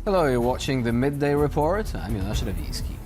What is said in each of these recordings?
Hello, you're watching the Midday Report. I'm Jonasz Lewicki.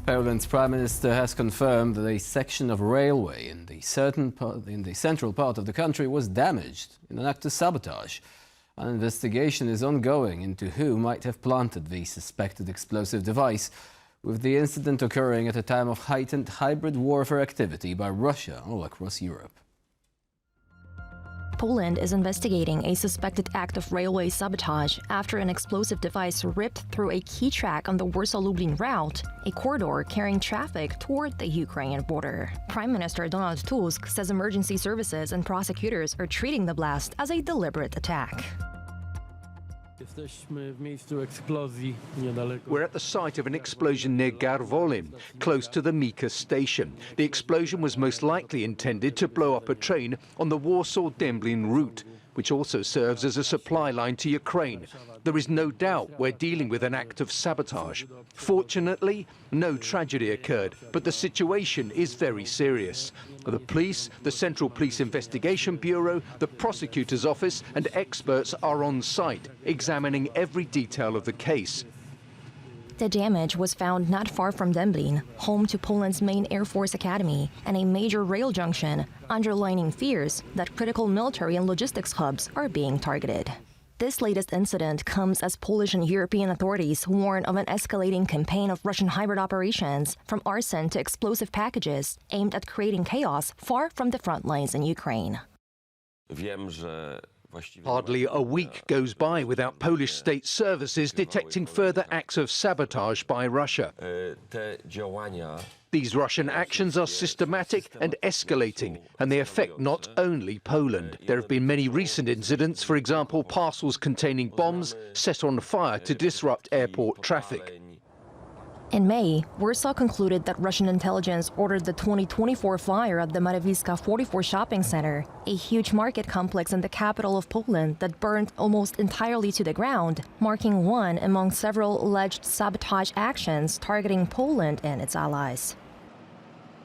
Poland's Prime Minister has confirmed that a section of railway in the central part of the country was damaged in an act of sabotage. An investigation is ongoing into who might have planted the suspected explosive device, with the incident occurring at a time of heightened hybrid warfare activity by Russia all across Europe. Poland is investigating a suspected act of railway sabotage after an explosive device ripped through a key track on the Warsaw-Lublin route, a corridor carrying traffic toward the Ukrainian border. Prime Minister Donald Tusk says emergency services and prosecutors are treating the blast as a deliberate attack. We're at the site of an explosion near Garwolin, close to the Mika station. The explosion was most likely intended to blow up a train on the Warsaw-Dęblin route, which also serves as a supply line to Ukraine. There is no doubt we're dealing with an act of sabotage. Fortunately, no tragedy occurred, but the situation is very serious. The police, the Central Police Investigation Bureau, the prosecutor's office and experts are on site, examining every detail of the case. The damage was found not far from Dęblin, home to Poland's main Air Force Academy and a major rail junction, underlining fears that critical military and logistics hubs are being targeted. This latest incident comes as Polish and European authorities warn of an escalating campaign of Russian hybrid operations, from arson to explosive packages, aimed at creating chaos far from the front lines in Ukraine. Hardly a week goes by without Polish state services detecting further acts of sabotage by Russia. These Russian actions are systematic and escalating, and they affect not only Poland. There have been many recent incidents, for example, parcels containing bombs set on fire to disrupt airport traffic. In May, Warsaw concluded that Russian intelligence ordered the 2024 fire at the Marewiska 44 shopping center, a huge market complex in the capital of Poland that burned almost entirely to the ground, marking one among several alleged sabotage actions targeting Poland and its allies.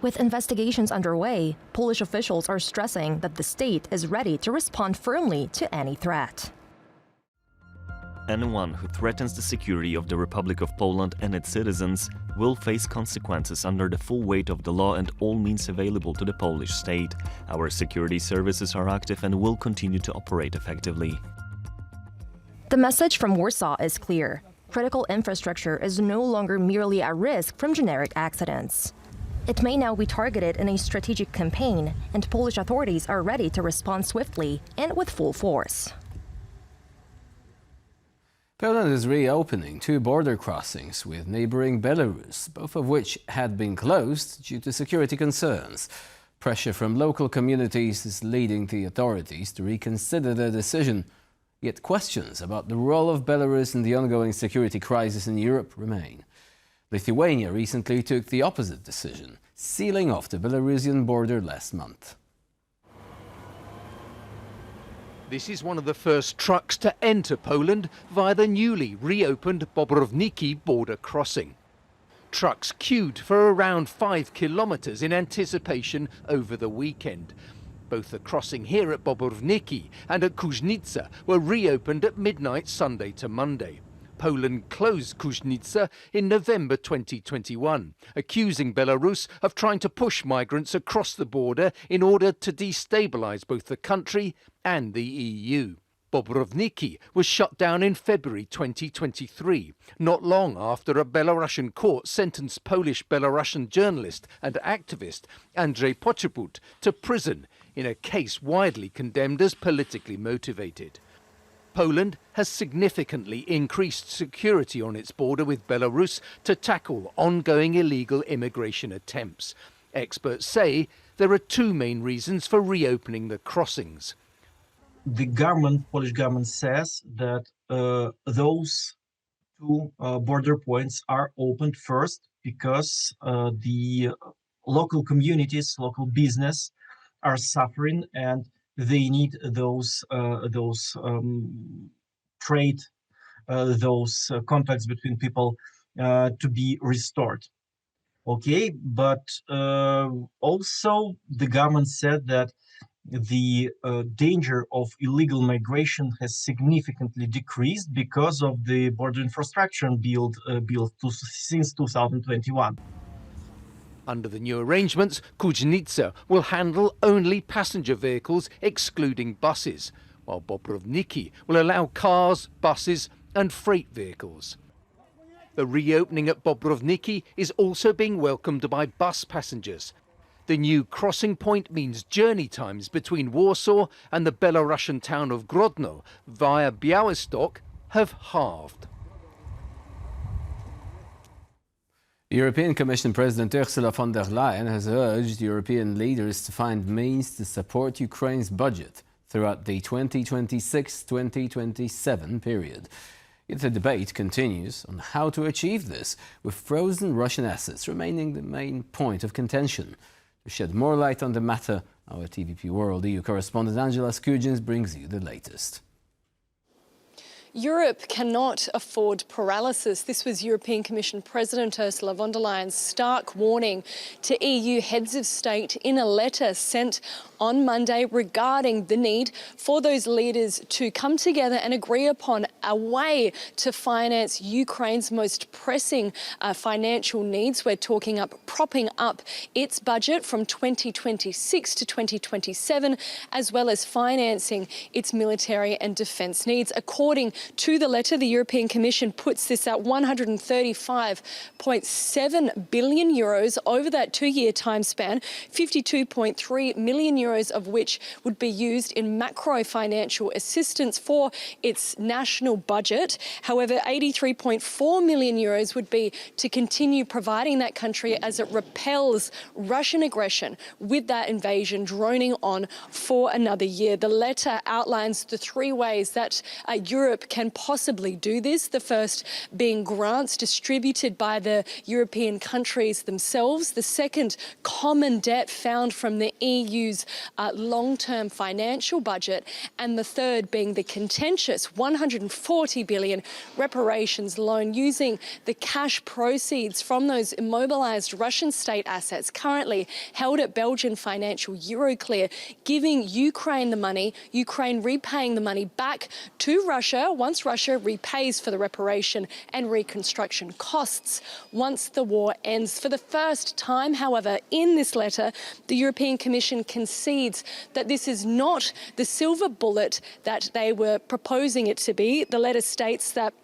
With investigations underway, Polish officials are stressing that the state is ready to respond firmly to any threat. Anyone who threatens the security of the Republic of Poland and its citizens will face consequences under the full weight of the law and all means available to the Polish state. Our security services are active and will continue to operate effectively. The message from Warsaw is clear. Critical infrastructure is no longer merely at risk from generic accidents. It may now be targeted in a strategic campaign, and Polish authorities are ready to respond swiftly and with full force. Poland is reopening two border crossings with neighboring Belarus, both of which had been closed due to security concerns. Pressure from local communities is leading the authorities to reconsider their decision. Yet questions about the role of Belarus in the ongoing security crisis in Europe remain. Lithuania recently took the opposite decision, sealing off the Belarusian border last month. This is one of the first trucks to enter Poland via the newly reopened Bobrovniki border crossing. Trucks queued for around 5 kilometers in anticipation over the weekend. Both the crossing here at Bobrovniki and at Kuźnica were reopened at midnight Sunday to Monday. Poland closed Kuźnica in November 2021, accusing Belarus of trying to push migrants across the border in order to destabilize both the country and the EU. Bobrovniki was shut down in February 2023, not long after a Belarusian court sentenced Polish-Belarusian journalist and activist Andrzej Poczobut to prison in a case widely condemned as politically motivated. Poland has significantly increased security on its border with Belarus to tackle ongoing illegal immigration attempts. Experts say there are two main reasons for reopening the crossings. The Polish government says that those two border points are opened first because the local communities, local business are suffering, and they need those trade, those contacts between people to be restored. Okay, but also the government said that the danger of illegal migration has significantly decreased because of the border infrastructure built since 2021. Under the new arrangements, Kuzhnitsa will handle only passenger vehicles, excluding buses, while Bobrovniki will allow cars, buses and freight vehicles. The reopening at Bobrovniki is also being welcomed by bus passengers. The new crossing point means journey times between Warsaw and the Belarusian town of Grodno via Białystok have halved. European Commission President Ursula von der Leyen has urged European leaders to find means to support Ukraine's budget throughout the 2026-2027 period. Yet the debate continues on how to achieve this, with frozen Russian assets remaining the main point of contention. To shed more light on the matter, our TVP World EU correspondent Angela Skujins brings you the latest. Europe cannot afford paralysis. This was European Commission President Ursula von der Leyen's stark warning to EU heads of state in a letter sent on Monday regarding the need for those leaders to come together and agree upon a way to finance Ukraine's most pressing financial needs. We're talking propping up its budget from 2026 to 2027, as well as financing its military and defence needs. According to the letter, the European Commission puts this at 135.7 billion euros over that 2-year time span, 52.3 million euros of which would be used in macro-financial assistance for its national budget. However, 83.4 million euros would be to continue providing that country as it repels Russian aggression, with that invasion droning on for another year. The letter outlines the 3 ways that Europe can possibly do this. The first being grants distributed by the European countries themselves. The second, common debt found from the EU's long-term financial budget. And the third being the contentious 140 billion reparations loan, using the cash proceeds from those immobilised Russian state assets currently held at Belgian financial Euroclear, giving Ukraine the money, Ukraine repaying the money back to Russia once Russia repays for the reparation and reconstruction costs once the war ends. For the first time, however, in this letter, the European Commission concedes that this is not the silver bullet that they were proposing it to be. The letter states that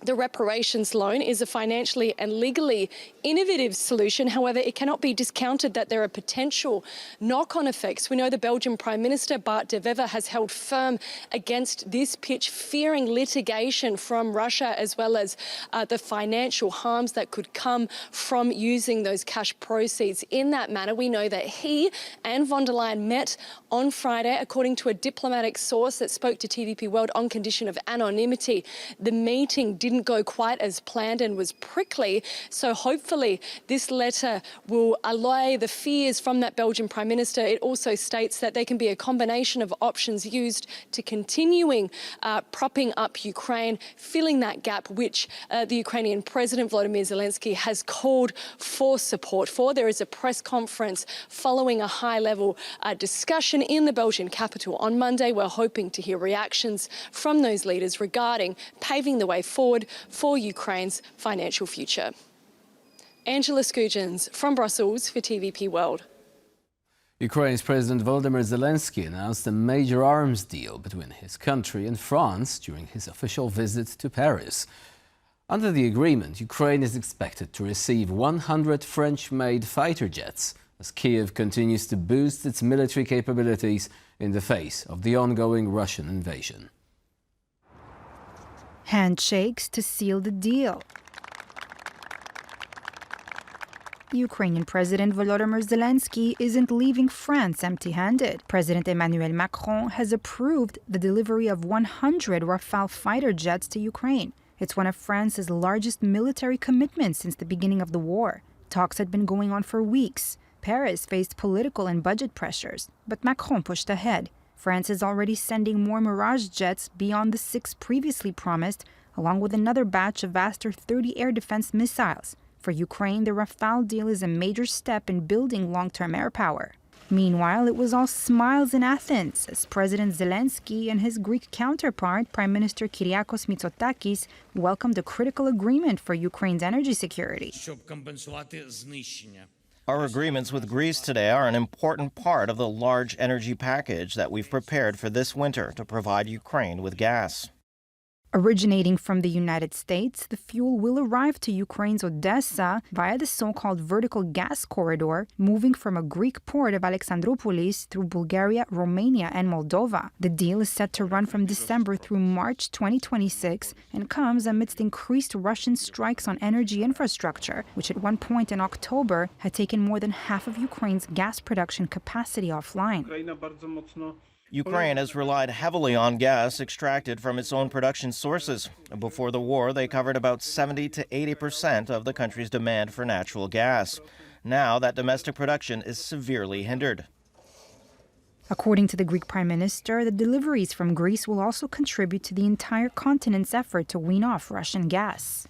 the reparations loan is a financially and legally innovative solution. However, it cannot be discounted that there are potential knock-on effects. We know the Belgian Prime Minister, Bart de Wever, has held firm against this pitch, fearing litigation from Russia, as well as the financial harms that could come from using those cash proceeds in that manner. We know that he and von der Leyen met on Friday, according to a diplomatic source that spoke to TVP World on condition of anonymity. The meeting didn't go quite as planned and was prickly, so hopefully this letter will allay the fears from that Belgian Prime Minister. It also states that there can be a combination of options used to continuing propping up Ukraine, filling that gap which the Ukrainian President Volodymyr Zelenskyy has called for support for. There is a press conference following a high-level discussion in the Belgian capital on Monday. We're hoping to hear reactions from those leaders regarding paving the way forward for Ukraine's financial future. Angela Skujins from Brussels for TVP World. Ukraine's President Volodymyr Zelenskyy announced a major arms deal between his country and France during his official visit to Paris. Under the agreement, Ukraine is expected to receive 100 French-made fighter jets as Kyiv continues to boost its military capabilities in the face of the ongoing Russian invasion. Handshakes to seal the deal. Ukrainian President Volodymyr Zelenskyy isn't leaving France empty-handed. President Emmanuel Macron has approved the delivery of 100 Rafale fighter jets to Ukraine. It's one of France's largest military commitments since the beginning of the war. Talks had been going on for weeks. Paris faced political and budget pressures, but Macron pushed ahead. France is already sending more Mirage jets beyond the 6 previously promised, along with another batch of Aster 30 air defense missiles. For Ukraine, the Rafale deal is a major step in building long-term air power. Meanwhile, it was all smiles in Athens as President Zelenskyy and his Greek counterpart, Prime Minister Kyriakos Mitsotakis, welcomed a critical agreement for Ukraine's energy security. Our agreements with Greece today are an important part of the large energy package that we've prepared for this winter to provide Ukraine with gas. Originating from the United States, the fuel will arrive to Ukraine's Odessa via the so-called vertical gas corridor, moving from a Greek port of Alexandroupolis through Bulgaria, Romania, and Moldova. The deal is set to run from December through March 2026 and comes amidst increased Russian strikes on energy infrastructure, which at one point in October had taken more than half of Ukraine's gas production capacity offline. Ukraine has relied heavily on gas extracted from its own production sources. Before the war, they covered about 70 to 80% of the country's demand for natural gas. Now, that domestic production is severely hindered. According to the Greek Prime Minister, the deliveries from Greece will also contribute to the entire continent's effort to wean off Russian gas.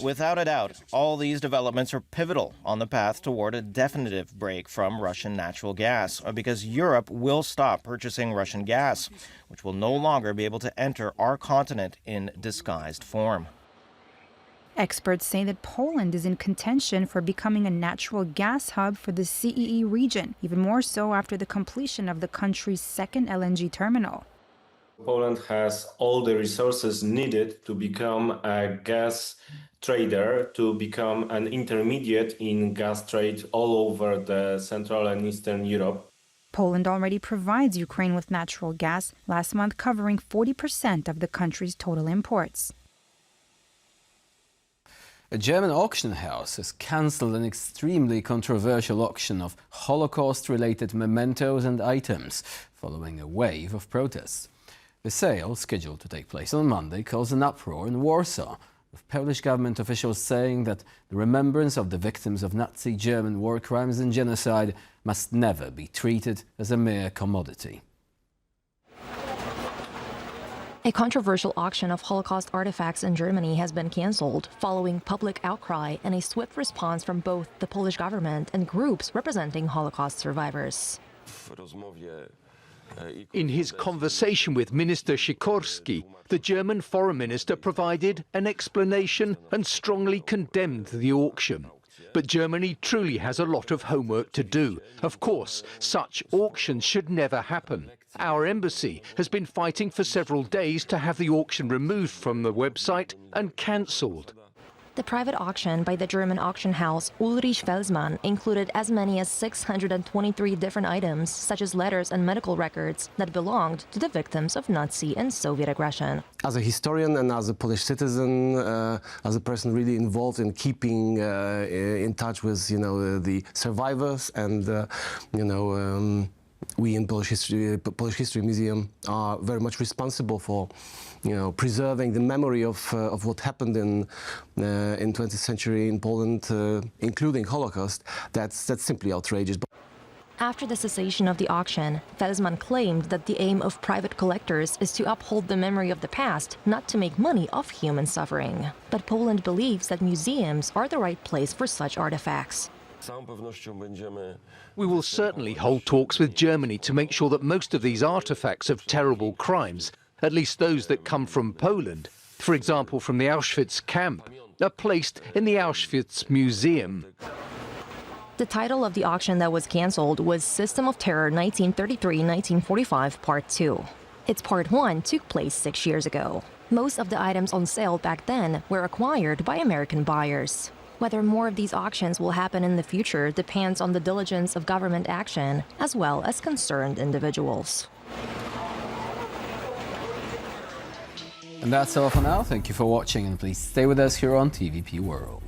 Without a doubt, all these developments are pivotal on the path toward a definitive break from Russian natural gas, because Europe will stop purchasing Russian gas, which will no longer be able to enter our continent in disguised form. Experts say that Poland is in contention for becoming a natural gas hub for the CEE region, even more so after the completion of the country's second LNG terminal. Poland has all the resources needed to become a gas trader, to become an intermediate in gas trade all over the Central and Eastern Europe. Poland already provides Ukraine with natural gas, last month covering 40% of the country's total imports. A German auction house has cancelled an extremely controversial auction of Holocaust-related mementos and items following a wave of protests. The sale, scheduled to take place on Monday, caused an uproar in Warsaw, with Polish government officials saying that the remembrance of the victims of Nazi German war crimes and genocide must never be treated as a mere commodity. A controversial auction of Holocaust artifacts in Germany has been cancelled following public outcry and a swift response from both the Polish government and groups representing Holocaust survivors. In his conversation with Minister Sikorski, the German foreign minister provided an explanation and strongly condemned the auction. But Germany truly has a lot of homework to do. Of course, such auctions should never happen. Our embassy has been fighting for several days to have the auction removed from the website and cancelled. The private auction by the German auction house Ulrich Felsmann included as many as 623 different items, such as letters and medical records, that belonged to the victims of Nazi and Soviet aggression. As a historian and as a Polish citizen, as a person really involved in keeping in touch with, the survivors, and, we in Polish History Museum are very much responsible for, preserving the memory of what happened in 20th century in Poland, including Holocaust. That's simply outrageous. After the cessation of the auction, Felsmann claimed that the aim of private collectors is to uphold the memory of the past, not to make money off human suffering. But Poland believes that museums are the right place for such artifacts. We will certainly hold talks with Germany to make sure that most of these artifacts of terrible crimes, at least those that come from Poland, for example from the Auschwitz camp, are placed in the Auschwitz Museum. The title of the auction that was cancelled was System of Terror 1933-1945 Part 2. Its Part 1 took place 6 years ago. Most of the items on sale back then were acquired by American buyers. Whether more of these auctions will happen in the future depends on the diligence of government action, as well as concerned individuals. And that's all for now. Thank you for watching, and please stay with us here on TVP World.